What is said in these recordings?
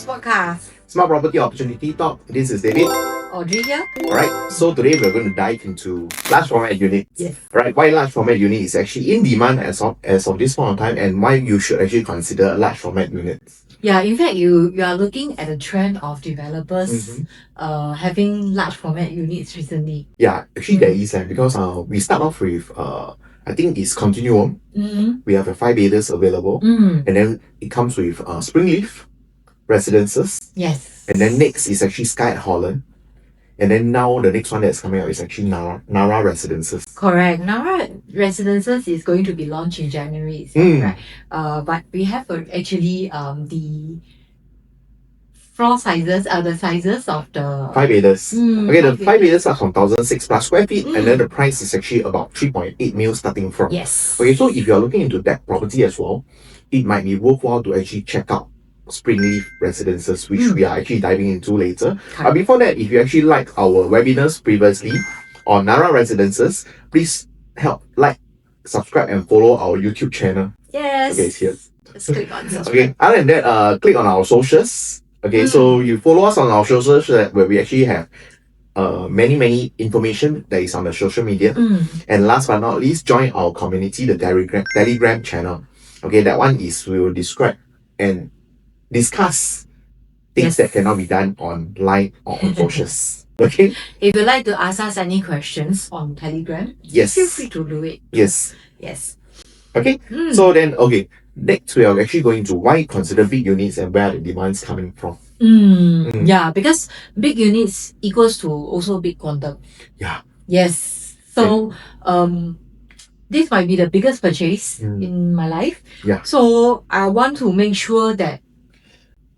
Condos podcast. Smart Property Opportunity Talk. This is David. Audrie here. Alright, so today we're going to dive into large format units. Yes. Right, why large format unit is actually in demand as of this point of time, and why you should actually consider large format units. Yeah, in fact, you are looking at the trend of developers having large format units recently. Yeah, actually there is, because we start off with I think it's continuum. We have a 5 acres available, and then it comes with Springleaf Residences. Yes. And then next is actually Sky at Holland. And then now the next one that's coming out is actually Nara Residences. Correct. Nara Residences is going to be launched in January itself, right? But we have actually the floor sizes are the sizes of the 5 acres. Okay, the 5 acres are from 1,006 plus square feet, and then the price is actually about 3.8 mil starting from. Yes. Okay, so if you're looking into that property as well, it might be worthwhile to actually check out Springleaf Residences, which we are actually diving into later. But before that, if you actually like our webinars previously on Nara Residences, please help subscribe and follow our YouTube channel. Yes. Okay, it's here. Just click on subscribe. Okay, other than that, click on our socials. Okay, so you follow us on our socials where we actually have many information that is on the social media. And last but not least, join our community, the Telegram channel. Okay, that one is we will describe and discuss things that cannot be done online or on socials. Okay. If you'd like to ask us any questions on Telegram, yes, feel free to do it. Yes. Okay. So then, next we are actually going to why consider big units and where the demands coming from. Yeah, because big units equals to also big quantum. Yeah. Yes. So this might be the biggest purchase in my life. Yeah. So I want to make sure that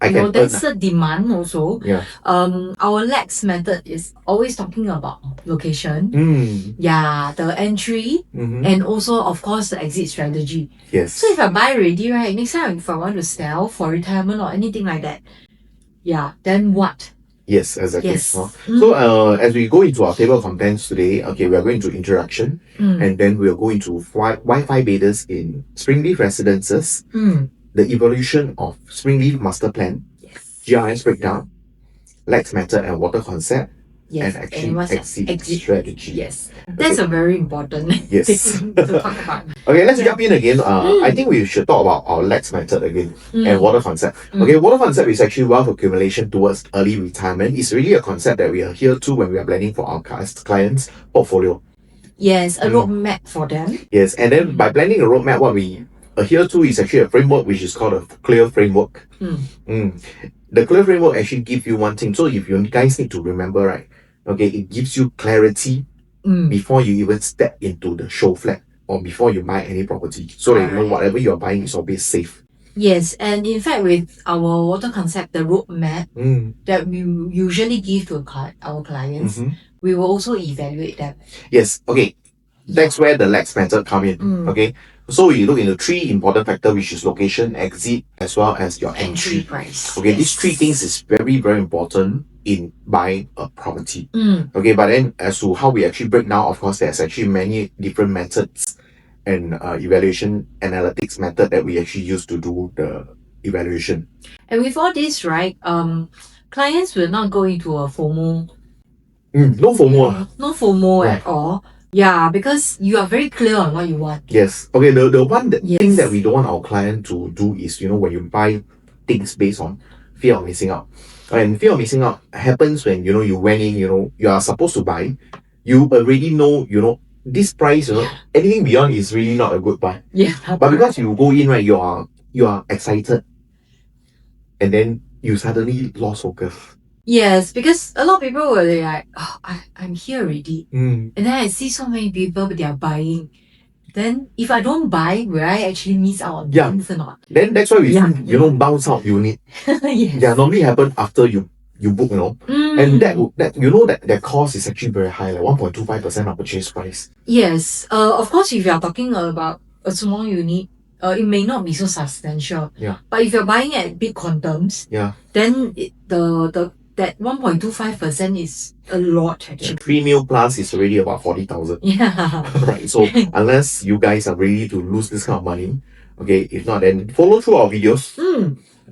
there's a demand also. Yeah. Our L.E.X method is always talking about location. Yeah, the entry and also of course the exit strategy. Yes. So if I buy already, right, next time if I want to sell for retirement or anything like that, then what? Yes, exactly. Yes. So as we go into our table of contents today, we are going to introduction, and then we'll go into Wi-Fi betas in Springleaf Residences, the evolution of Springleaf Master Plan, GRS breakdown, L.E.X Method and water concept, and exit strategy. Yes, that's a very important thing to talk about. Okay, let's jump in again. I think we should talk about our L.E.X Method again and water concept. Okay, water concept is actually wealth accumulation towards early retirement. It's really a concept that we adhere to when we are planning for our clients' portfolio. Yes, a roadmap for them. Yes, and then by planning a roadmap, what we adhere to is actually a framework which is called a clear framework. The clear framework actually gives you one thing. So if you guys need to remember, right? Okay, it gives you clarity before you even step into the show flat or before you buy any property. So that you know whatever you're buying is always safe. Yes, and in fact with our water concept, the roadmap that we usually give to our clients, we will also evaluate them. Yes, okay. That's where the L.E.X method come in. Okay. So you look into 3 important factors, which is location, exit, as well as your entry price. Okay, these 3 things is very, very important in buying a property. Okay, but then as to how we actually break down, of course, there's actually many different methods and evaluation analytics method that we actually use to do the evaluation. And with all this, right, clients will not go into a FOMO. No FOMO. No FOMO at all. Yeah, because you are very clear on what you want. Yes. Okay, the one thing that we don't want our client to do is, when you buy things based on fear of missing out. And fear of missing out happens when, you went in, you are supposed to buy. You already know, this price, anything beyond is really not a good buy. Yeah. But because you go in, right, you are excited. And then you suddenly lost focus. Yes, because a lot of people were like, I'm here already. And then I see so many people, but they are buying. Then if I don't buy, will I actually miss out on things or not? Then that's why we bounce out unit. Yeah, normally happen after you book, And that cost is actually very high, like 1.25% of purchase price. Yes. Of course, if you are talking about a small unit, it may not be so substantial. Yeah. But if you're buying at big quantums, then that 1.25% is a lot actually. 3 mil plus is already about 40,000. Yeah. Right. So unless you guys are ready to lose this kind of money, okay, if not, then follow through our videos.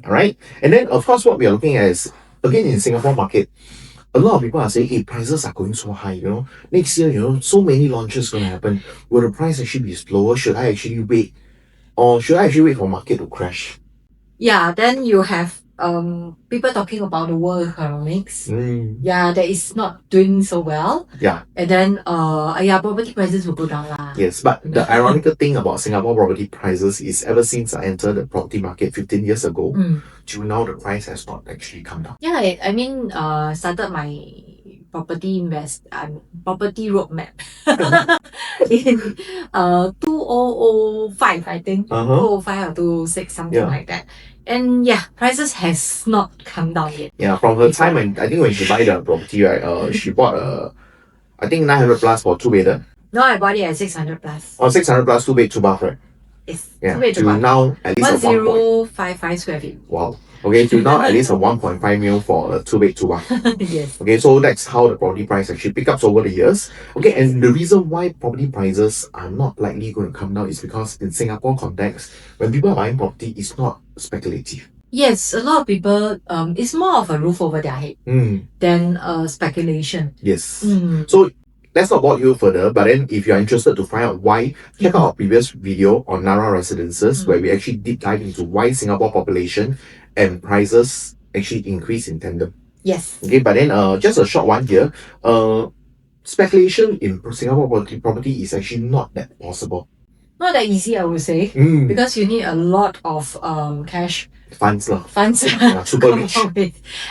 All right. And then, of course, what we are looking at is, again, in Singapore market, a lot of people are saying, hey, prices are going so high, next year, so many launches going to happen. Will the price actually be slower? Should I actually wait? Or should I actually wait for market to crash? Yeah, then you have people talking about the world economics. Yeah, that is not doing so well. Yeah. And then property prices will go down lah. Yes, but the ironical thing about Singapore property prices is ever since I entered the property market 15 years ago, till now the price has not actually come down. Yeah, I mean started my property roadmap in 2005, I think. 2005 or 2006, something like that. And yeah, prices has not come down yet. Yeah, from her time, and I think when she buy the property, right, she bought I think 900 plus for 2-bedder. No, I bought it at 600 plus. Oh, 600 plus 2-bed, 2-bath, right? Yes, Yeah, 2-bed, till 2-bath. now at least 1055 square feet. Wow. Okay, till now at least a 1.5 mil for a 2-bed, 2-bath. Yes. Okay, so that's how the property price actually pick up over the years. Okay, and the reason why property prices are not likely going to come down is because in Singapore context, when people are buying property, it's not speculative. Yes, a lot of people, it's more of a roof over their head than speculation. Yes. So let's not bore you further, but then if you're interested to find out why, check out our previous video on Nara Residences, where we actually deep dive into why Singapore population and prices actually increase in tandem. Yes. Okay, but then just a short one here. Speculation in Singapore property is actually not that possible. Not that easy, I would say, because you need a lot of cash. Funds. Yeah, super rich.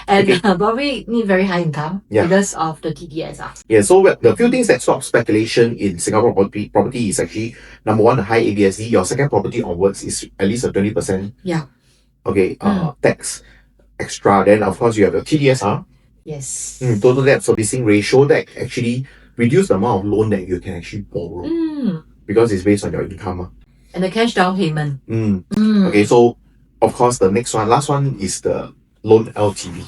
And probably need very high income because of the TDS. Yeah, so the few things that stop speculation in Singapore property is actually, number one, the high ABSD. Your second property onwards is at least a 20%. Yeah. Okay, tax extra. Then, of course, you have your TDSR. Yes. Total debt servicing ratio that actually reduce the amount of loan that you can actually borrow. Because it's based on your income. And the cash down payment. Okay, so of course the last one is the loan LTV.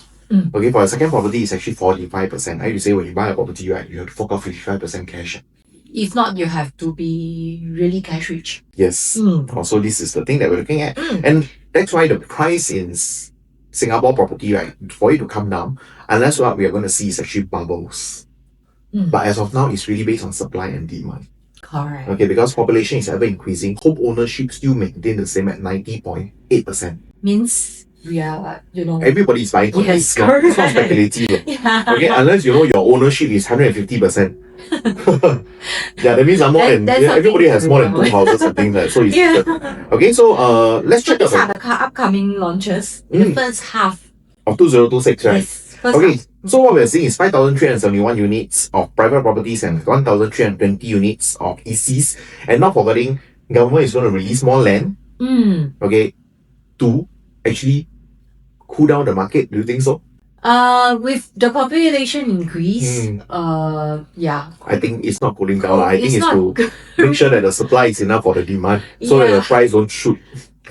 Okay, for a second property it's actually 45%. I used to say when you buy a property, right, you have to fork out 55% cash. If not, you have to be really cash rich. Yes. So this is the thing that we're looking at. And that's why the price in Singapore property, right, for it to come down, unless what we are going to see is actually bubbles. But as of now, it's really based on supply and demand. Correct. Okay, because population is ever increasing, home ownership still maintain the same at 90.8%. Means we are, everybody is buying. Yes, correct. It's not speculative. Okay, unless your ownership is 150%. Yeah, that means more than everybody has more than 2 houses. I think that. So it's okay. So let's check. These are the upcoming launches in the first half of 2026, right? Yes. Okay, so what we're seeing is 5,371 units of private properties and 1,320 units of ECs. And not forgetting, government is going to release more land. Okay, to actually cool down the market. Do you think so? With the population increase, yeah. I think it's not cooling down. I think it's to make sure that the supply is enough for the demand, so that the price don't shoot.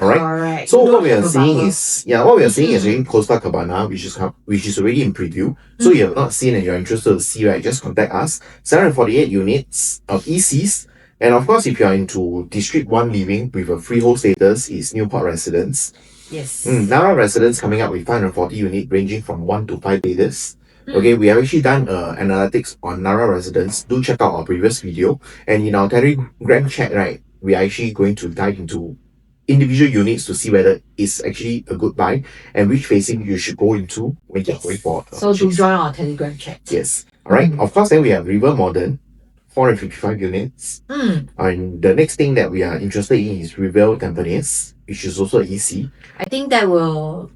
Alright. So what we are seeing is in Costa Cabana, which is already in preview. So you have not seen and you're interested to see, right? Just contact us. 748 units of ECs. And of course, if you are into District 1 living with a freehold status, is Newport Residence. Yes. Nara Residence coming up with 540 units ranging from 1 to 5 bedders. Okay, we have actually done analytics on Nara Residence. Do check out our previous video. And in our Telegram chat, right, we are actually going to dive into individual units to see whether it's actually a good buy and which facing you should go into when you're going for so do join our Telegram chat. Yes. Alright. Of course, then we have River Modern, 455 units. And the next thing that we are interested in is River Tampines, which is also EC. I think that will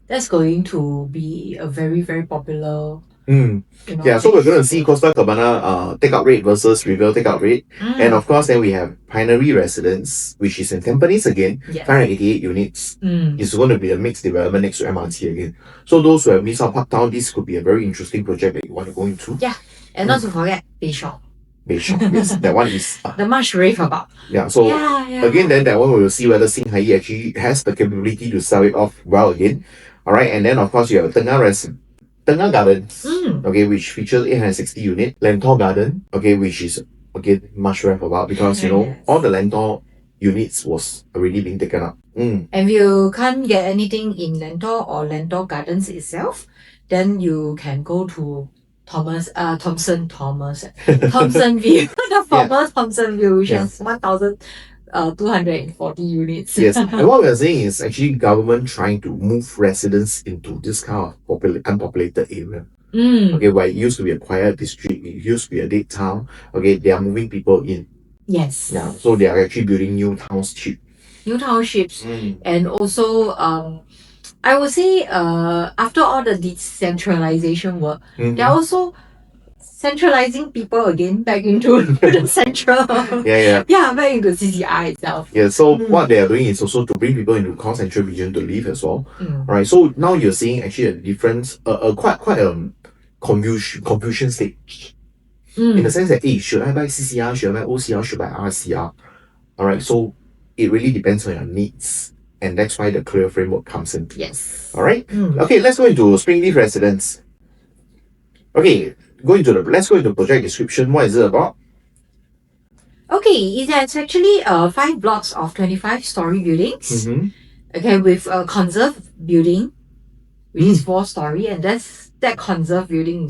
that's going to be a very, very popular. Yeah, so we're going to see Costa Cabana take-out rate versus River take-out rate. And of course, then we have Pinery Residence, which is in Tampines again, 588 units. It's going to be a mixed development next to MRT again. So those who have missed out Parktown, this could be a very interesting project that you want to go into. Yeah, and not to forget Bayshore. Bayshore, yes, that one is the much rave about. Yeah, so again, then that one we will see whether Singhai actually has the capability to sell it off well again. Alright, and then of course you have Tengah Gardens, okay, which features 860 unit. Lentor Garden, okay, which is again much rave about because all the Lentor units was already being taken up. And if you can't get anything in Lentor or Lentor Gardens itself, then you can go to Thompson View, the former Thompson View, which has 1,240 units. Yes, and what we're saying is actually government trying to move residents into this kind of unpopulated area. Okay, where it used to be a quiet district, it used to be a dead town. Okay, they are moving people in. Yes. Yeah, so they are actually building new townships. And also I would say after all the decentralization work, they're also centralizing people again back into the central. Back into CCI itself. Yeah, so what they are doing is also to bring people into the central region to live as well. Right. So now you're seeing actually a difference, quite a confusion stage. In the sense that, hey, should I buy CCR, should I buy OCR, should I buy RCR? Alright, so it really depends on your needs. And that's why the clear framework comes in. Yes. Alright? Okay, let's go into Springleaf Residence. Okay, let's go into project description. What is it about? Okay, it has actually 5 blocks of 25-story buildings. Okay, with a conserved building, which is 4-story, and that conserved building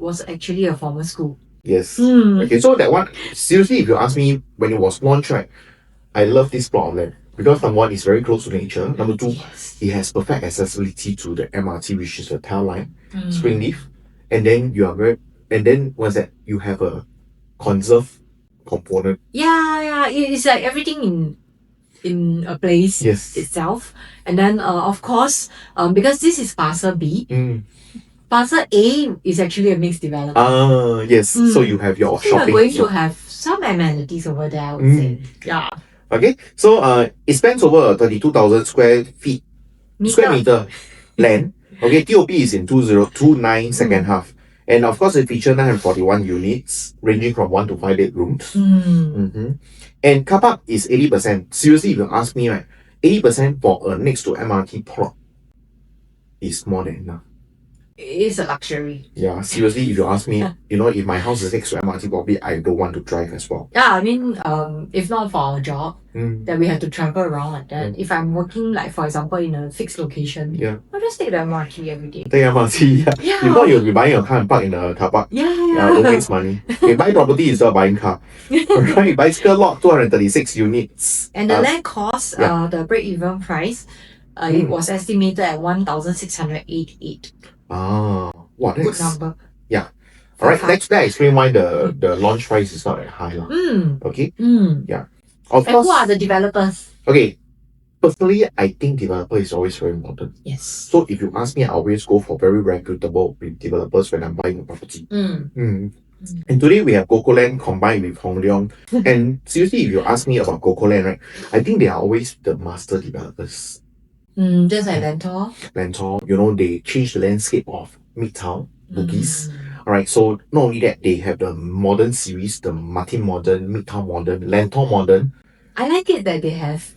was actually a former school. Yes. Okay, so that one, seriously, if you ask me, when it was launched, right, I love this plot of land because number one, it's very close to nature. Number two, it has perfect accessibility to the MRT, which is the tail line, Springleaf, and then what's that? You have a conserved component. Yeah, it's like everything in a place itself, and then of course, because this is Parcel B. Parcel A is actually a mixed development. Yes. So you have your shopping. You're going to have some amenities over there, I would say. Yeah. Okay. So it spans over 32,000 square meter land. Okay. TOP is in 2029 second half. And of course, it features 941 units, ranging from 1 to 5 bedrooms. And car park is 80%. Seriously, if you ask me, right, 80% for a next to MRT plot is more than enough. It is a luxury. Yeah, seriously, if you ask me, if my house is next to MRT, probably I don't want to drive as well. Yeah, I mean, if not for our job, that we have to travel around like that. If I'm working, like, for example, in a fixed location, I'll just take the MRT every day. Take MRT, If not, you'll be buying a car and park in a car park. Don't waste money. Okay, buy property instead of buying car. Alright, bicycle lot, 236 units. And the land cost, the break-even price, it was estimated at 1,688. Wow, that's good number. Yeah. Alright, that explains why the launch price is not that high. Okay? Yeah. Of course. And who are the developers? Okay. Personally, I think developer is always very important. Yes. So if you ask me, I always go for very reputable developers when I'm buying a property. And today we have Gokoland combined with Hong Leong. And seriously, if you ask me about Gokoland, right, I think they are always the master developers. Just like Lentor. They change the landscape of Midtown, Bugis. Alright, so not only that, they have the modern series, the Martin Modern, Midtown Modern, Lentor Modern. I like it that they have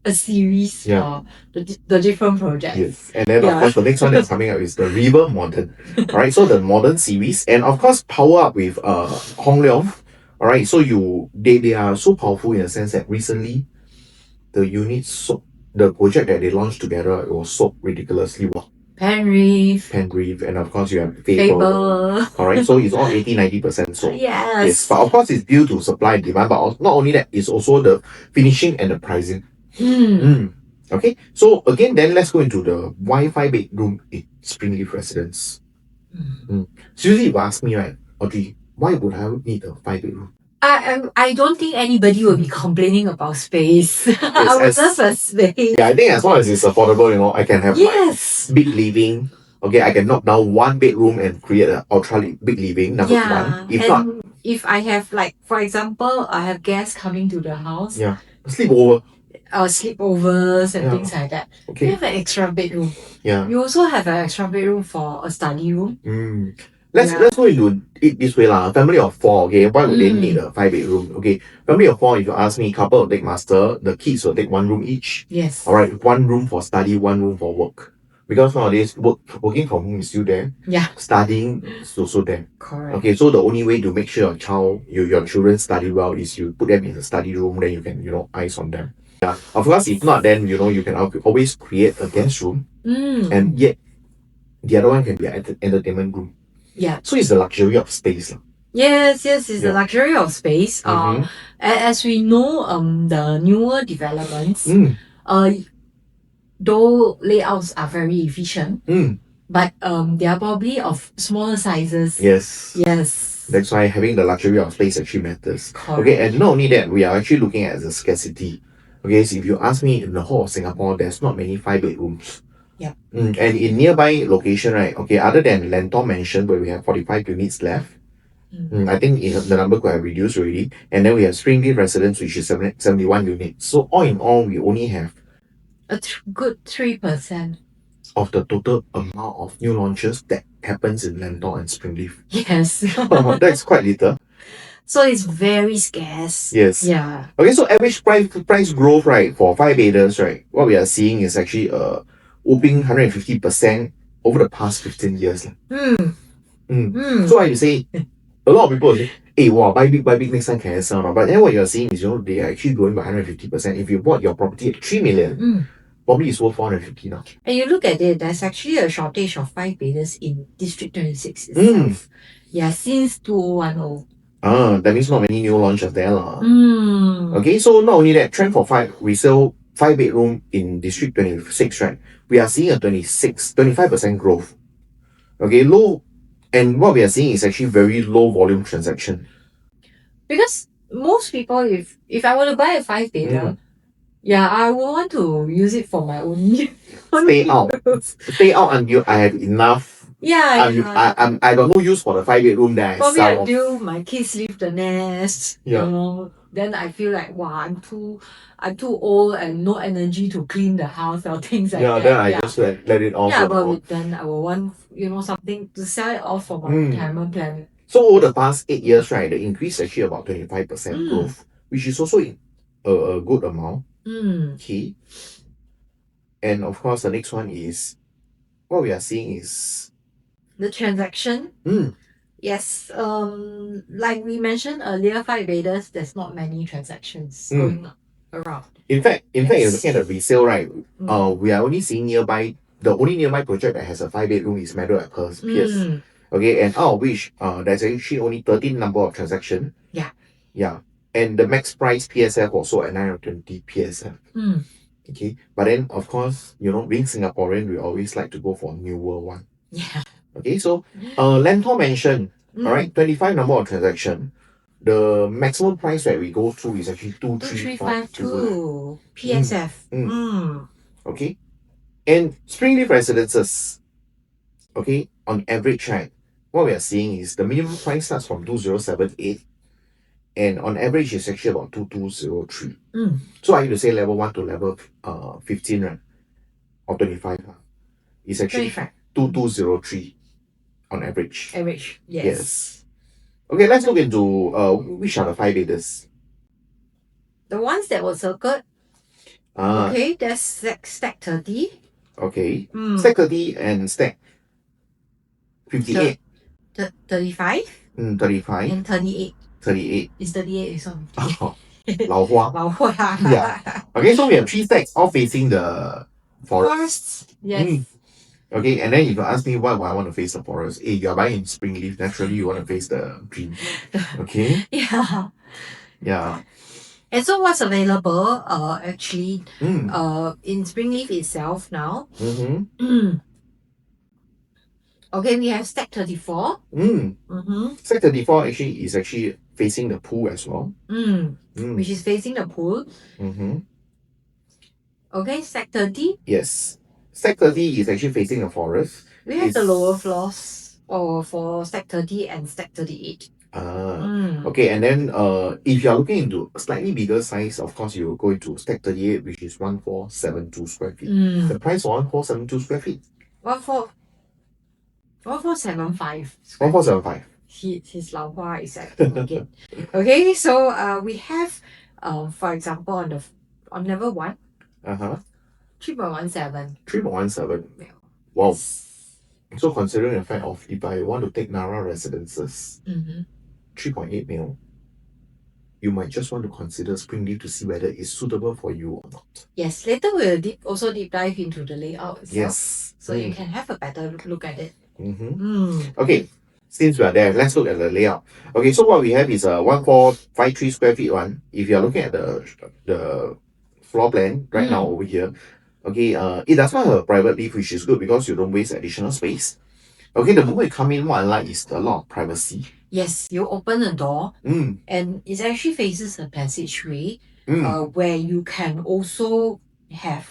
a series for the different projects. Yes, and then of course the next one that's coming up is the River Modern. Alright, so the modern series, and of course power up with Hong Leong. Alright, so they are so powerful in the sense that recently the units the project that they launched together, it was sold ridiculously well. Penreef, and of course you have Fable. Alright, so it's all 80-90% sold. Yes. But of course it's due to supply and demand, but not only that, it's also the finishing and the pricing. Okay, so again, then let's go into the Wi-Fi bedroom in Springleaf Residence. Seriously, if you ask me, right, Audrie, why would I need a 5-bedroom? I don't think anybody will be complaining about space. I would just a space. Yeah, I think as long as it's affordable, I can have big living. Okay, I can knock down 1 bedroom and create an ultra big living. Number one. If I have, like, for example, I have guests coming to the house. Sleepover. Sleepovers and things like that. Okay. You have an extra bedroom. Yeah. You also have an extra bedroom for a study room. Let's go into it this way lah. Family of 4, okay, why would they need a 5-bedroom? Okay, family of 4, if you ask me, couple will take master, the kids will take 1 room each. Yes. Alright, 1 room for study, 1 room for work. Because nowadays working from home is still there. Yeah. Studying is also there. Correct. Okay, so the only way to make sure your children study well is you put them in the study room, then you can, eyes on them. Yeah. Of course, if not, then you can always create a guest room. And yet the other one can be an entertainment room. Yeah. So it's the luxury of space. Yes, it's the luxury of space. Mm-hmm. As we know, the newer developments, though layouts are very efficient, but they are probably of smaller sizes. Yes. Yes. That's why having the luxury of space actually matters. Correct. Okay, and not only that, we are actually looking at the scarcity. Okay, so if you ask me, in the whole of Singapore, there's not many 5 bedrooms. Yep. And in nearby location, right? Okay, other than Lentor Mansion, where we have 45 units left, I think the number could have reduced already. And then we have Springleaf Residences, which is 71 units. So all in all, we only have a good 3% of the total amount of new launches that happens in Lentor and Springleaf. Yes. That's quite little. So it's very scarce. Yes. Yeah. Okay, so average price growth, right, for 5 beders, right, what we are seeing is actually whooping 150% over the past 15 years. So I say, a lot of people say, hey, wow, buy big, next time can I sell? But then what you're seeing is, they are actually growing by 150%. If you bought your property at 3 million, probably it's worth 450 now. And you look at it, there's actually a shortage of 5 beders in District 26 itself. Yeah, since 2010. That means not many new launches there. Okay, so not only that, trend for resale 5 bedroom in District 26, right? We are seeing a 25% growth. Okay, low, and what we are seeing is actually very low volume transaction. Because most people, if I were to buy a 5 beder, yeah, I would want to use it for my own stay out until I have enough. Yeah, I got no use for the 5 bedroom that I probably sell. until my kids leave the nest. Then I feel like, wow, I'm too old and no energy to clean the house or things like that. Then I just let it off. Yeah, but then I will want something to sell it off for my retirement plan. So over the past 8 years, right, the increase is actually about 25% growth, which is also a good amount. Okay. And of course, the next one is what we are seeing is the transaction. Yes. Like we mentioned earlier, 5 beders, there's not many transactions going around. In fact, you're looking at the resale, right? We are only seeing the only nearby project that has a 5 bedroom is Meadow at Pierce. Okay, and out of which there's actually only 13 number of transaction. Yeah. And the max price PSF also at 920 PSF. Okay. But then of course, being Singaporean, we always like to go for newer one. Yeah. Okay, so Lentor Mansion, alright, 25 number of transaction. The maximum price that we go through is actually 2352 PSF. Okay. And Springleaf Residences, okay, on average, right, what we are seeing is the minimum price starts from 2078 and on average it's actually about 2203. So I need to say level 1 to level 15, right? Or 25. It's actually 2203 on average. Average, yes. Okay, let's look into which are the 5 beders. The ones that were circled. Okay, that's stack 30. Okay. Stack 30 and stack 58. 35. 35. And 38. 38. It's 38, it's not 58. 老花. Yeah. Okay, so we have 3 stacks all facing the forest. Yes. Okay, and then if you ask me why I want to face the forest, you are buying in Springleaf, naturally you want to face the green. Okay? Yeah. And so what's available actually in Springleaf itself now? Okay, we have stack 34. Stack 34 actually is facing the pool as well. Which is facing the pool. Okay, stack 30. Yes. Stack 30 is actually facing the forest. We have the lower floors for stack 30 and stack 38. Okay, and then if you are looking into a slightly bigger size, of course you will go into stack 38, which is 1472 square feet. The price for 1472 square feet? 1475. 1475. His 老花 is acting again. Okay, so we have for example on level 1. 3.17. 3.17. Wow. So considering the fact of if I want to take Nara Residences, 3.8 mil, you might just want to consider Springleaf to see whether it's suitable for you or not. Yes, later we'll deep dive into the layout itself. Yes. So you can have a better look at it. Okay, since we are there, let's look at the layout. Okay, so what we have is a 1453 square feet one. If you are looking at the floor plan right now over here, okay, it does not have a private lift, which is good because you don't waste additional space. Okay, the moment you come in, what I like is a lot of privacy. Yes, you open the door and it actually faces a passageway where you can also have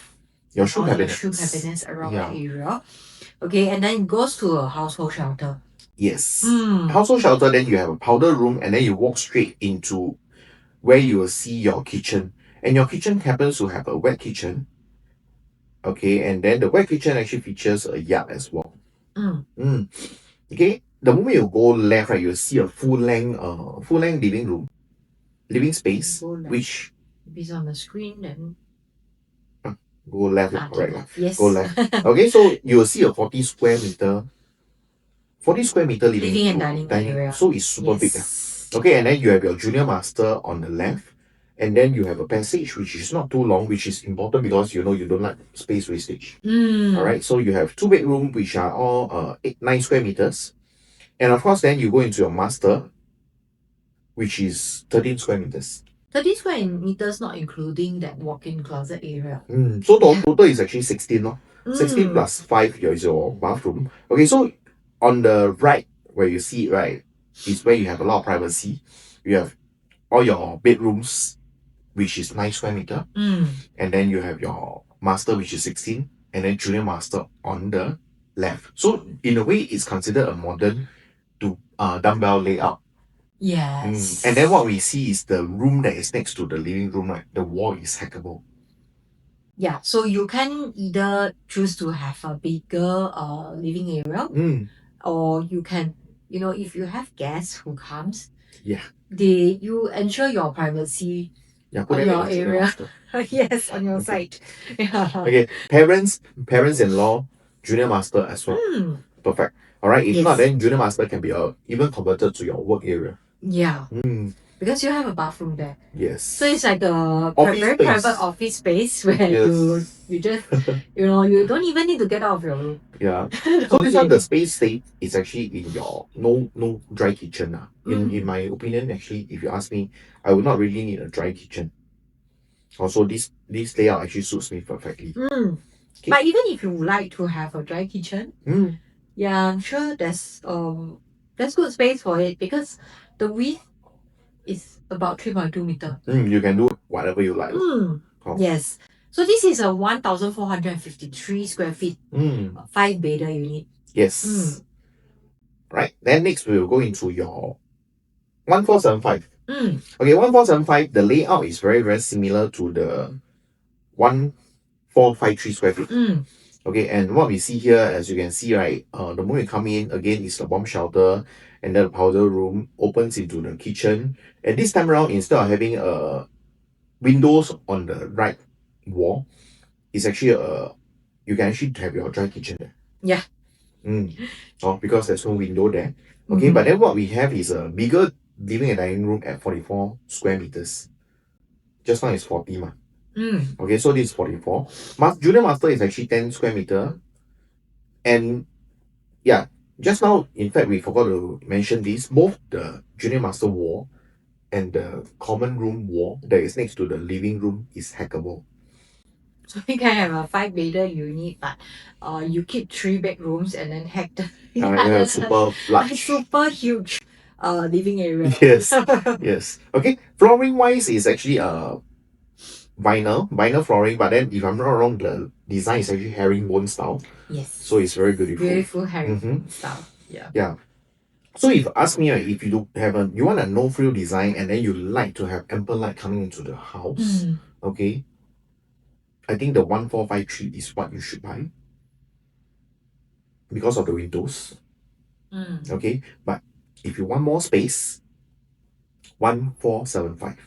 your shoe cabinets around that area. Okay, and then it goes to a household shelter. Yes. Household shelter, then you have a powder room, and then you walk straight into where you will see your kitchen. And your kitchen happens to have a wet kitchen. Okay, and then the wet kitchen actually features a yard as well. Okay, the moment you go left, right, you'll see a full length living space, which if it's on the screen, then go left, correct. Yes. Go left. Okay, so you will see a 40 square meter living and dining area. So it's super big. Okay, and then you have your junior master on the left, and then you have a passage which is not too long, which is important because you know you don't like space wastage. Alright, so you have 2 bedrooms which are all 9 square meters, and of course then you go into your master, which is 13 square meters. 30 square meters, not including that walk-in closet area. So the total is actually 16, no? 16 plus 5 is your bathroom. Okay, so on the right, where you see it, right, is where you have a lot of privacy. You have all your bedrooms, which is 9 square meter, and then you have your master, which is 16, and then junior master on the left. So in a way, it's considered a modern to dumbbell layout. Yes. And then what we see is the room that is next to the living room, right? The wall is hackable. Yeah, so you can either choose to have a bigger living area, or you can, if you have guests who comes, you ensure your privacy on your area. Yes, on your side. Yeah. Okay, parents-in-law, junior master as well. Perfect. All right. If not, then junior master can be even converted to your work area. Yeah. Because you have a bathroom there. Yes. So it's like a very private office space where you just you don't even need to get out of your room. Yeah. So this one, the space state is actually in your no dry kitchen. In my opinion, actually, if you ask me, I would not really need a dry kitchen. Also, this layout actually suits me perfectly. Okay. But even if you would like to have a dry kitchen, yeah, I'm sure there's good space for it because the width is about 3.2 meter. You can do whatever you like. Yes. So this is a 1,453 square feet 5-bedder unit. Yes. Right. Then next we will go into your 1475. Okay, 1475, the layout is very, very similar to the 1453 square feet. Okay, and what we see here, as you can see, right, the moment you come in, again, is the bomb shelter, and then the powder room opens into the kitchen. And this time around, instead of having windows on the right wall, it's actually you can actually have your dry kitchen there. Yeah. Because there's no window there. Okay, but then what we have is a bigger living and dining room at 44 square meters. Just now it's 40 ma. Okay, so this is 44. Junior master is actually 10 square meter. And yeah, just now, in fact, we forgot to mention this. Both the junior master wall and the common room wall that is next to the living room is hackable. So you can have a 5-bedder unit, but you keep 3 bedrooms and then hack the super large, super huge living area. Yes. Yes. Okay. Flooring wise is actually vinyl flooring, but then if I'm not wrong, the design is actually herringbone style. Yes. So it's very beautiful. Beautiful herringbone style. Yeah. Yeah. So if you ask me, right, if you you want a no frill design and then you like to have ample light coming into the house, okay, I think the 1453 is what you should buy because of the windows. Okay, but if you want more space, 1475.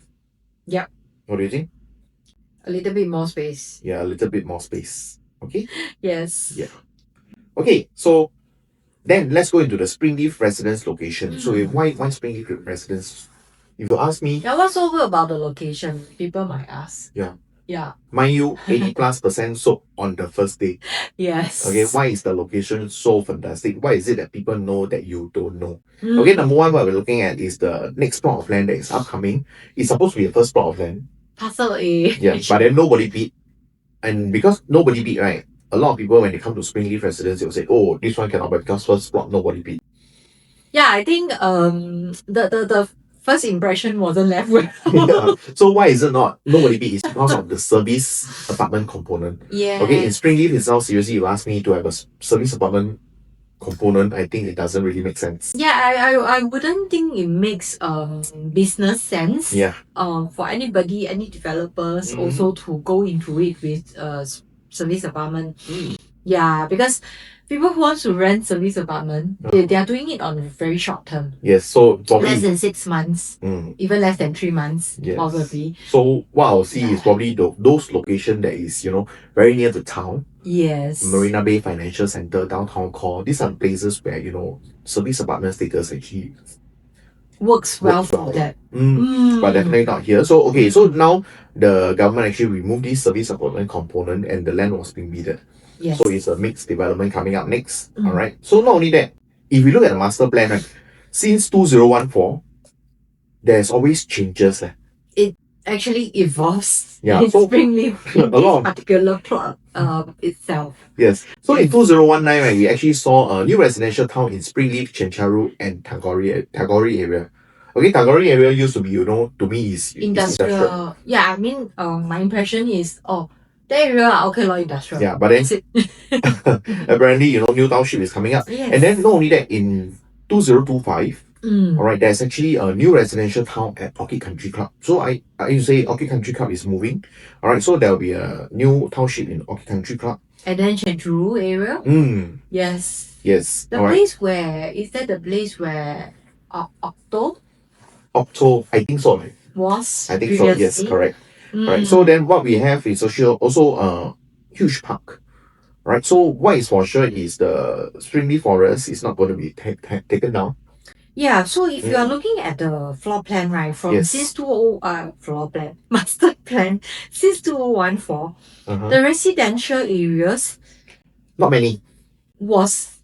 Yep. What do you think? A little bit more space. Yeah, a little bit more space. Okay. Yes. Yeah. Okay, so then let's go into the Springleaf Residence location. So why Springleaf Residence? If you ask me, Yeah, what's so good about the location? People might ask. yeah, Yeah. mind you, 80+% sold on the first day. Yes. Okay, why is the location so fantastic? Why is it that people know that you don't know? Okay, number one, what we're looking at is the next plot of land that is upcoming. It's supposed to be the first plot of land. Parcel A. Yeah, but then nobody bid. And because nobody bid, right? A lot of people, when they come to Springleaf Residence, they'll say, oh, this one cannot buy because first plot, nobody bid. Yeah, I think the first impression wasn't left well. Yeah. So why is it not? Nobody bid is because of the service apartment component. Yeah. Okay, in Springleaf itself, seriously, you ask me to have a service apartment component, I think it doesn't really make sense. Yeah, I wouldn't think it makes business sense. Yeah. For anybody, any developers also to go into it with service apartment. Yeah, because people who want to rent service apartment, they are doing it on very short term. Yes, so probably less than 6 months, even less than 3 months, yes. probably. So what I'll see is probably those location that is, very near the town. Yes. Marina Bay Financial Center, Downtown Core. These are places where, service apartment status actually works well for that. But definitely not here. So okay, so now the government actually removed this service apartment component and the land was being bidded. Yes. So it's a mixed development coming up next. Alright. So not only that, if we look at the master plan, right, since 2014, there's always changes. It actually evolves Yeah, in so Springleaf in this particular plot itself. Yes. So in 2019, right, we actually saw a new residential town in Springleaf, Chencharu, and Tagore area. Okay, Tagore area used to be, to me is industrial. Yeah, I mean, my impression is, that area, okay, industrial. Yeah, but then apparently, new township is coming up. Yes. And then not only that, in 2025, alright, there's actually a new residential town at Orchid Country Club. So I say Orchid Country Club is moving. Alright, so there'll be a new township in Orchid Country Club. And then Chencharu area? Yes. Yes. The place where, is that the place where Octo, I think so. was I think previously? so, yes, correct. Right. So then what we have is also a huge park. Right. So what is for sure is the Springleaf Forest is not going to be taken down. Yeah, so if you are looking at the floor plan, right, from since floor plan, master plan, since 2014, the residential areas not many. Was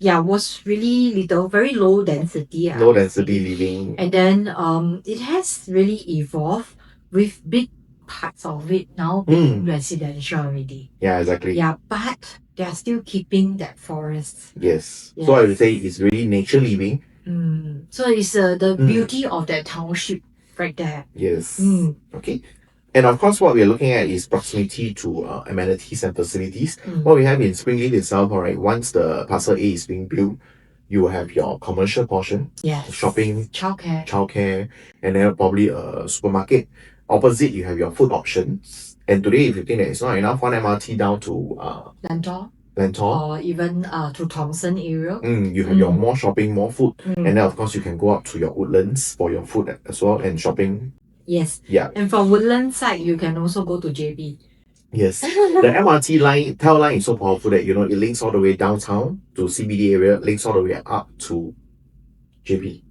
really little, very low density. Low density living. And then it has really evolved with big parts of it now being residential already. Yeah, exactly. Yeah, but they are still keeping that forest. Yes. So I would say it's really nature living. So it's the beauty of that township right there. Yes. Okay. And of course, what we are looking at is proximity to amenities and facilities. What we have in Springleaf itself, alright, once the parcel A is being built, you will have your commercial portion, shopping, childcare, and then probably a supermarket. Opposite, you have your food options. And today, if you think that it's not enough, one MRT down to Lentor, or even to Thomson area. You have your more shopping, more food, and then of course you can go up to your Woodlands for your food as well and shopping. Yes. Yeah. And from Woodlands side, you can also go to JB. Yes. The MRT line, tail line is so powerful that, it links all the way downtown to CBD area, links all the way up to JB.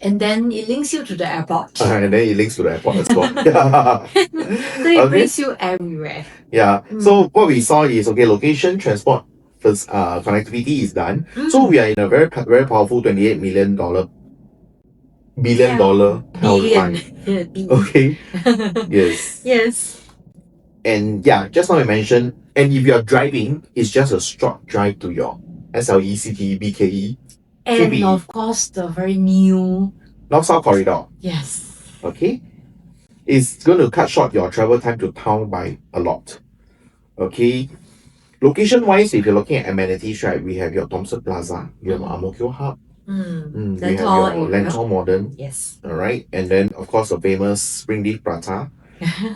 And then it links you to the airport. And then it links to the airport as well. Yeah. So it brings you everywhere. Yeah. So what we saw is, location, transport, first, connectivity is done. So we are in a very, very powerful $28 billion line. Okay. Yes. Yes. And yeah, just now I mentioned, and if you are driving, it's just a short drive to your SLE, CTE, BKE. And CBE. Of course, the very new North-South Corridor. Yes. Okay. It's going to cut short your travel time to town by a lot. Okay. Location-wise, if you're looking at amenities, right, we have your Thomson Plaza, you have Ang Mo Kio Hub, we have your Lentor Modern. Yes. Alright. And then, of course, the famous Springleaf Prata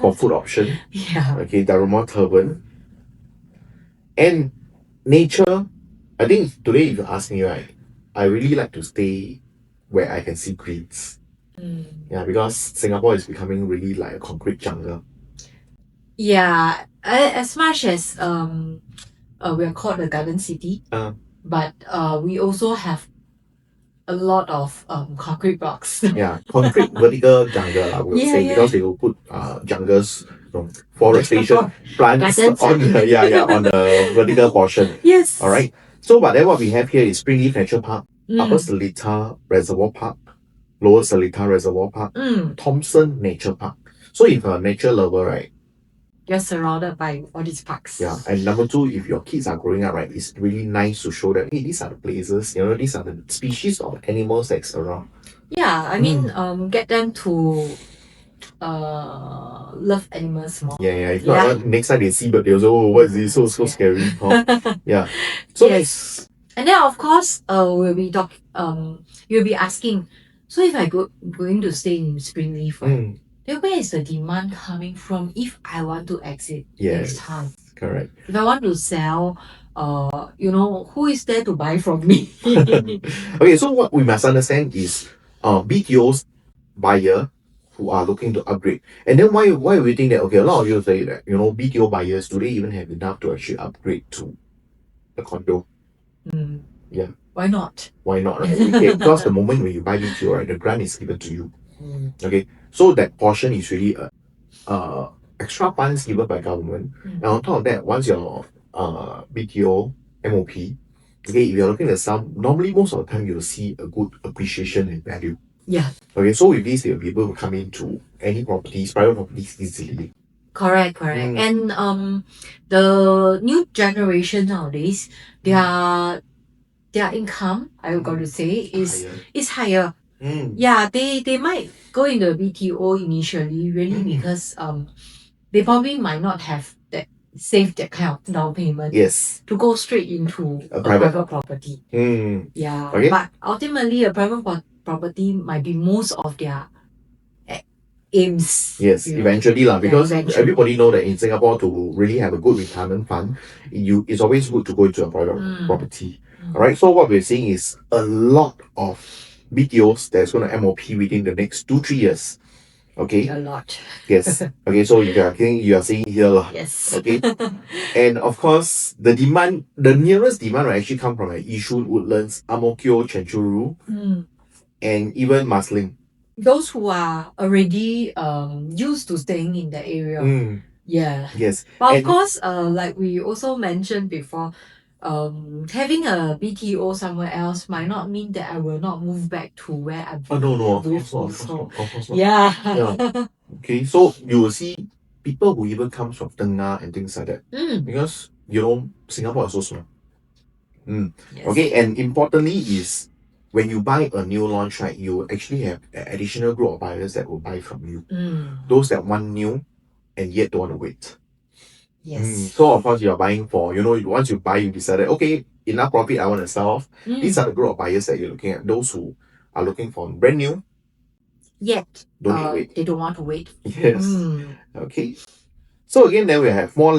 for food option. Yeah. Okay, Daruma Turban. And nature, I think today, if you ask me, right, I really like to stay where I can see greens. Yeah, because Singapore is becoming really like a concrete jungle. Yeah, as much as we are called the Garden City. but we also have a lot of concrete blocks. Yeah, concrete vertical jungle, I would say, because they will put jungles, forestation plants on the on the vertical portion. Yes. All right. So, but then what we have here is Springleaf Nature Park, Upper Seletar Reservoir Park, Lower Seletar Reservoir Park, Thompson Nature Park. So, if you're a nature lover, right? You're surrounded by all these parks. Yeah, and number two, if your kids are growing up, right, it's really nice to show that, hey, these are the places, these are the species of animals that's around. Yeah, I mean, get them to love animals more. Yeah. If not, next time they see bird, they'll say, oh, what is this? So scary. Yeah. So yes. And then of course, we'll be you'll be asking, so if I going to stay in Springleaf, right? Then where is the demand coming from if I want to exit next time? Correct. If I want to sell, who is there to buy from me? Okay, so what we must understand is BTO's buyer who are looking to upgrade. And then why we think that, okay, a lot of you say that, BTO buyers, do they even have enough to actually upgrade to a condo? Yeah. Why not? Why not, right? Okay, because the moment when you buy BTO, right, the grant is given to you. Okay, so that portion is really extra funds given by government. And on top of that, once your BTO MOP, okay, if you're looking at some, normally most of the time you'll see a good appreciation in value. Yeah. Okay, so with this, they'll be able to come into any properties, private properties easily. Correct. And the new generation nowadays, their income, I got to say, is higher. Yeah, they might go into BTO initially really because they probably might not have that that kind of down payment. Yes. To go straight into a private property. Yeah. Okay. But ultimately a private property might be most of their aims. Yes, eventually because everybody know that in Singapore to really have a good retirement fund, it's always good to go into a private property. Alright, so what we're seeing is a lot of BTOs that's going to MOP within the next 2-3 years. Okay. A lot. Yes. Okay, so you are seeing here. Yes. Okay. And of course, the nearest demand will actually come from Yishun, Woodlands, Ang Mo Kio, Chenchuru, and even Marsiling. Those who are already used to staying in the area. Yeah. Yes. But of course, like we also mentioned before, having a BTO somewhere else might not mean that I will not move back to where I'm no, of course not. Yeah. Okay, so you will see people who even comes from Tengah and things like that. Because Singapore is so small. Yes. Okay, and importantly is when you buy a new launch, right, you actually have an additional group of buyers that will buy from you. Those that want new and yet don't want to wait. Yes. So of course you're buying for, once you buy, you decided, okay, enough profit, I want to sell off. These are the group of buyers that you're looking at. Those who are looking for brand new. Yet don't wait. They don't want to wait. Yes. Okay. So again, then we have more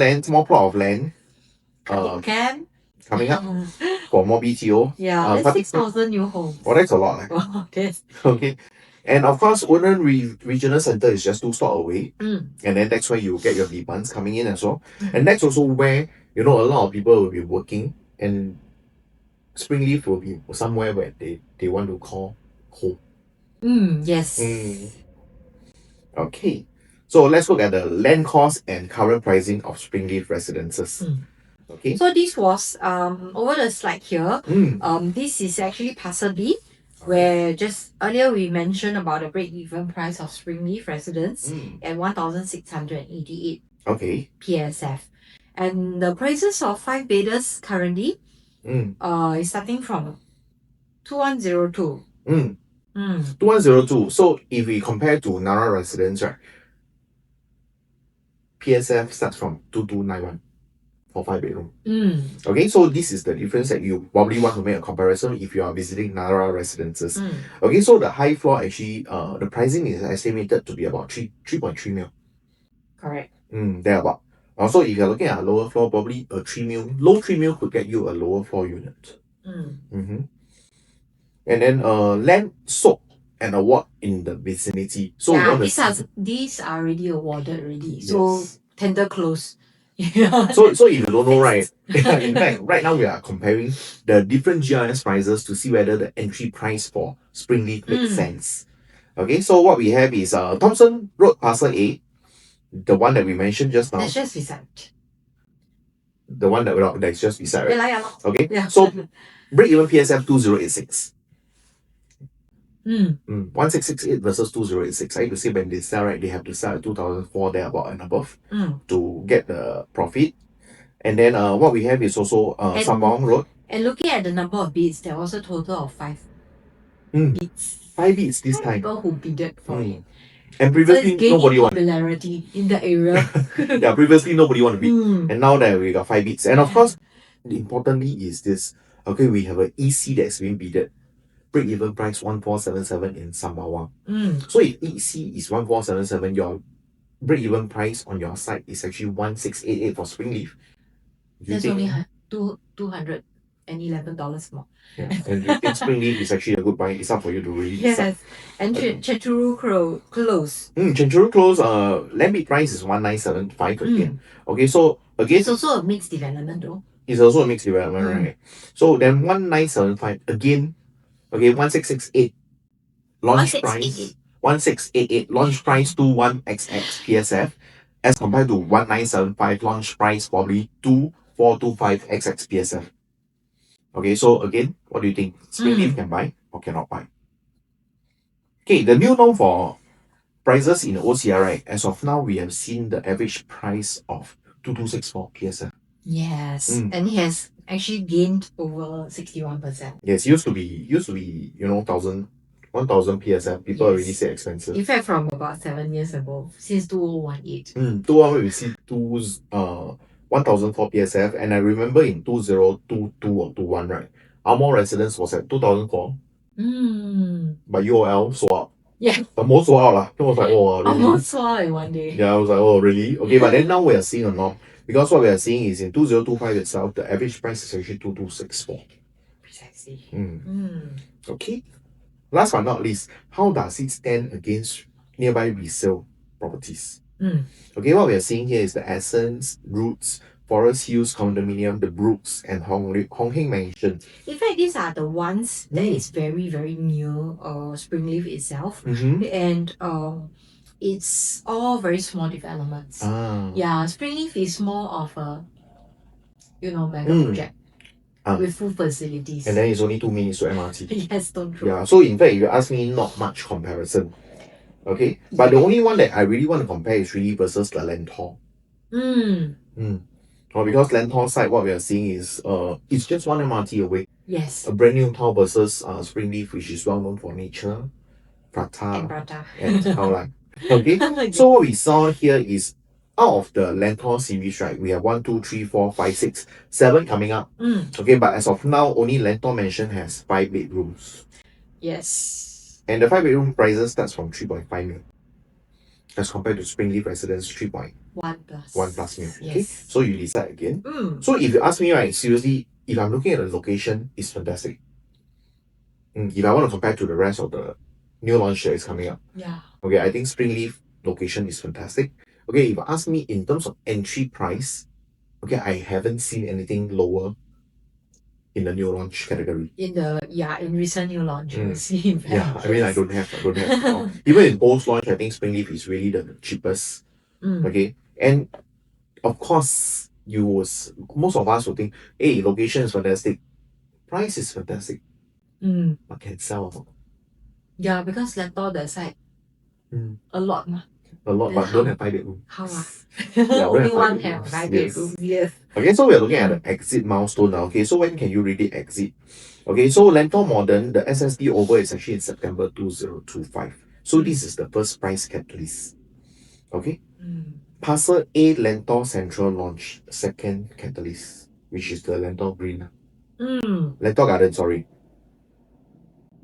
plot of land. Coming up for more BTO. Yeah, that's 6,000 new homes. Oh, that's a lot. Yes. Okay. And of course, Woodland Regional Centre is just 2 stops away. And then that's where you get your demands coming in as well. And that's also where, a lot of people will be working. And Springleaf will be somewhere where they want to call home. Yes. Okay. So let's look at the land cost and current pricing of Springleaf Residences. Okay. So this was over the slide here. This is actually Parcel B, where just earlier we mentioned about the break-even price of Springleaf Residence at 1,688. Okay. PSF, and the prices of 5 bedders currently is starting from 2102. 2102. So if we compare to Nara Residence, right, PSF starts from 2291 for 5 bedroom. Okay, so this is the difference that you probably want to make a comparison if you are visiting Nara Residences. Okay, so the high floor actually, the pricing is estimated to be about 3.3 mil. Correct. Thereabout. Also, if you're looking at a lower floor, probably a 3 mil, low 3 mil could get you a lower floor unit. And then land sold and award in the vicinity. So yeah, these are already awarded already. Yes. So tender close. Yeah. So if you don't know, right, in fact, right now we are comparing the different GRS prices to see whether the entry price for Springleaf makes sense. Okay, so what we have is Thompson Road Parcel A, the one that we mentioned just now. That's just beside. The one that's just beside, right? Yeah, yeah. Okay, Yeah. so break even PSF 2086. 1668 versus 2086. I need to say when they sell, right, they have to sell at 2004 there about and above to get the profit. And then what we have is also Sambawang Road. And looking at the number of bids, there was a total of 5 bids. 5 bids this time. People who bidded for it. And previously so nobody wanted. Popularity in the area. Yeah, previously nobody wanted to bid. And now that we got 5 bids. And of course, importantly is this. Okay, we have an EC that's been bidded. Break even price 1477 in Sambawang. So if EC is 1477, your break even price on your side is actually 1688 for Springleaf. That's only $211 more. Yeah, and you think Springleaf is actually a good buy? It's up for you to really decide. Yes, and Chenchuru Close. Chenchuru Close, land bid price is 1975 again. Okay, so again, it's also a mixed development though. It's also a mixed development, right? So then 1975 again. Okay, 1668 launch price 1688 launch price 21xx PSF as compared to 1975 launch price probably 2425xx PSF. Okay, so again, what do you think? Springleaf can buy or cannot buy? Okay, the new norm for prices in OCR, right? As of now, we have seen the average price of 2264 PSF. Yes, and he has actually gained over 61%. Yes, used to be 1000 PSF. People already say expensive. In fact, from about 7 years ago, since 2018. 2018 we see 1004 PSF, and I remember in 2022 or 21, right? Our residence was at 2004. But UOL sold out. Yeah. Almost sold out lah. I was like, oh, really? Almost sold out in one day. Yeah, I was like, oh, really? Okay, but then now we are seeing a norm. Because what we are seeing is in 2025 itself, the average price is actually 2264. Precisely. Okay. Last but not least, how does it stand against nearby resale properties? Okay, what we are seeing here is the Essence, Roots, Forest Hills Condominium, the Brooks, and Hong Heng Mansion. In fact, these are the ones that is very, very near Springleaf itself. And it's all very small developments. Yeah, Springleaf is more of a mega project with full facilities. And then it's only 2 minutes to MRT. Yes, don't true. Yeah, so in fact, if you ask me, not much comparison. Okay, but the only one that I really want to compare is really versus the Lentor. Because Lentor side, what we are seeing is it's just 1 MRT away. Yes. A brand new town versus Springleaf, which is well known for nature, Prata, and Howland. Okay, so what we saw here is out of the Lentor series, right? We have 1, 2, 3, 4, 5, 6, 7 coming up. Okay, but as of now, only Lentor Mansion has 5 bedrooms. Yes. And the 5 bedroom prices starts from 3.5 million. As compared to Springleaf Residence 3.1 plus million. Okay, so you decide again. So if you ask me, right, seriously, if I'm looking at the location, it's fantastic. If I want to compare to the rest of the new launch that is coming up, okay, I think Springleaf location is fantastic. Okay, if you ask me in terms of entry price, okay, I haven't seen anything lower in the new launch category. In recent new launches. Yeah, I mean, I don't have. Even in post launch, I think Springleaf is really the cheapest. Okay, and of course, most of us will think, hey, location is fantastic, price is fantastic, but can sell. Yeah, because Lentor that side, a lot. A lot, but don't have 5 bedroom. How? Only one have 5 bedroom. Yes. Okay, so we're looking at the exit milestone now. Okay, so when can you really exit? Okay, so Lentor Modern, the SSD over is actually in September 2025. So this is the first price catalyst. Okay. Parcel A Lentor Central launch, second catalyst, which is the Lentor Green. Lentor Garden, sorry.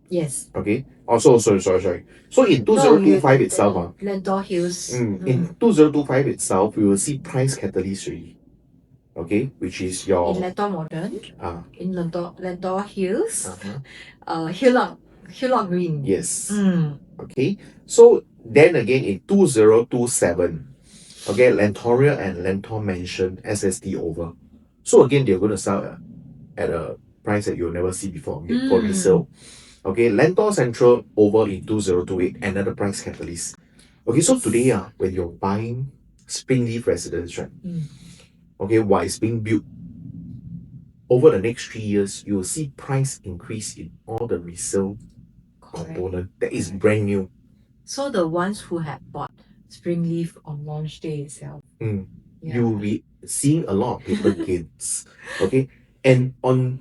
Yes. Okay. Also, sorry. So in 2025 itself, Lentor Hills. In 2025 itself, we will see price catalyst really. Okay, which is your in Lentor Modern. In Lentor Hills. Hillock Green. Yes. Okay. So then again in 2027, Okay, Lentoria and Lentor Mansion SSD over. So again, they're going to sell at a price that you'll never see before for resale. Okay, Lentor Central over in 2028, another price catalyst. Okay, so today, when you're buying Springleaf Residence, right? Okay, while it's being built, over the next 3 years, you will see price increase in all the resale component that is brand new. So the ones who have bought Springleaf on launch day itself, you will be seeing a lot of paper gains. Okay, and on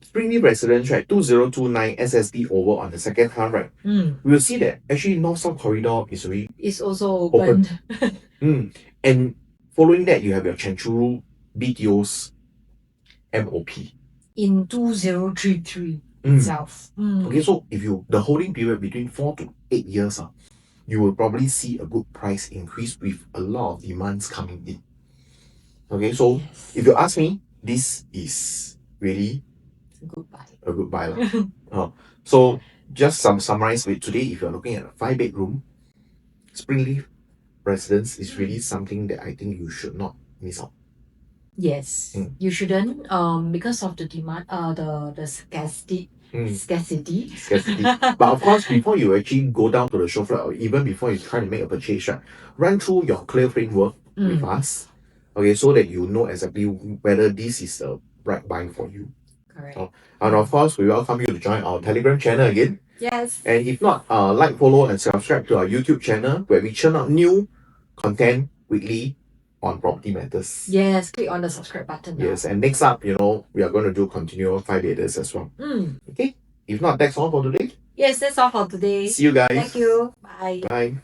Springleaf Residence, right, 2029 SSD over on the second half, right, we will see that actually North-South Corridor is already it's also opened. And following that, you have your Chenchuru BTO's MOP. In 2033 itself. Okay, so if you the holding period between 4 to 8 years, you will probably see a good price increase with a lot of demands coming in. Okay, so if you ask me, this is really a good buy. So just summarize with today, if you're looking at a 5-bedroom, Springleaf Residence is really something that I think you should not miss out. Yes, you shouldn't because of the demand, the scarcity. Scarcity. But of course, before you actually go down to the show floor, or even before you try to make a purchase, right, run through your clear framework with us, okay, so that you know exactly whether this is the right buy for you. Correct. And of course, we welcome you to join our Telegram channel again. Yes. And if not, like, follow, and subscribe to our YouTube channel where we churn out new content weekly on property matters. Yes, click on the subscribe button now. Yes, and next up, we are going to do continual 5-beders as well. Okay, if not, that's all for today. Yes, that's all for today. See you guys. Thank you. Bye. Bye.